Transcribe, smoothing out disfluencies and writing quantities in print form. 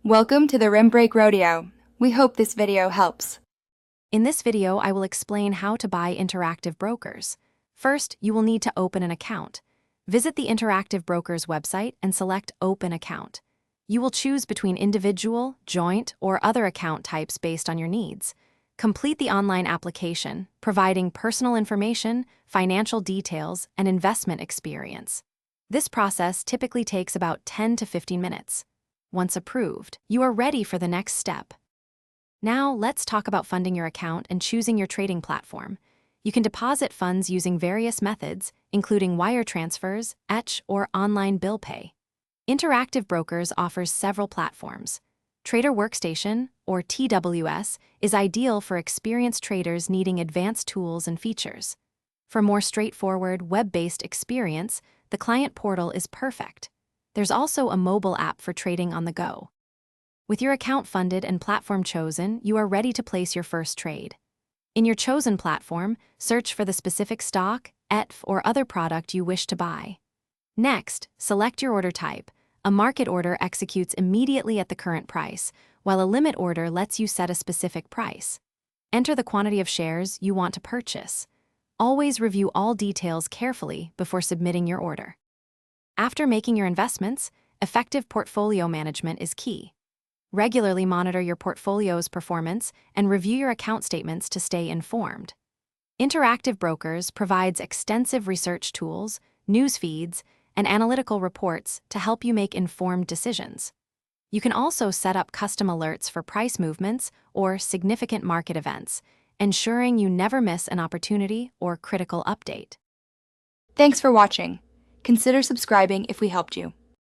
Welcome to the Rim Break Rodeo. We hope this video helps. In this video, I will explain how to buy Interactive Brokers. First, you will need to open an account. Visit the Interactive Brokers website and select Open Account. You will choose between individual, joint, or other account types based on your needs. Complete the online application, providing personal information, financial details, and investment experience. This process typically takes about 10 to 15 minutes. Once approved, you are ready for the next step. Now, let's talk about funding your account and choosing your trading platform. You can deposit funds using various methods, including wire transfers, etch, or online bill pay. Interactive Brokers offers several platforms. Trader Workstation, or TWS, is ideal for experienced traders needing advanced tools and features. For more straightforward, web-based experience, the client portal is perfect. There's also a mobile app for trading on the go. With your account funded and platform chosen, you are ready to place your first trade. In your chosen platform, search for the specific stock, ETF, or other product you wish to buy. Next, select your order type. A market order executes immediately at the current price, while a limit order lets you set a specific price. Enter the quantity of shares you want to purchase. Always review all details carefully before submitting your order. After making your investments, effective portfolio management is key. Regularly monitor your portfolio's performance and review your account statements to stay informed. Interactive Brokers provides extensive research tools, news feeds, and analytical reports to help you make informed decisions. You can also set up custom alerts for price movements or significant market events, ensuring you never miss an opportunity or critical update. Thanks for watching. Consider subscribing if we helped you.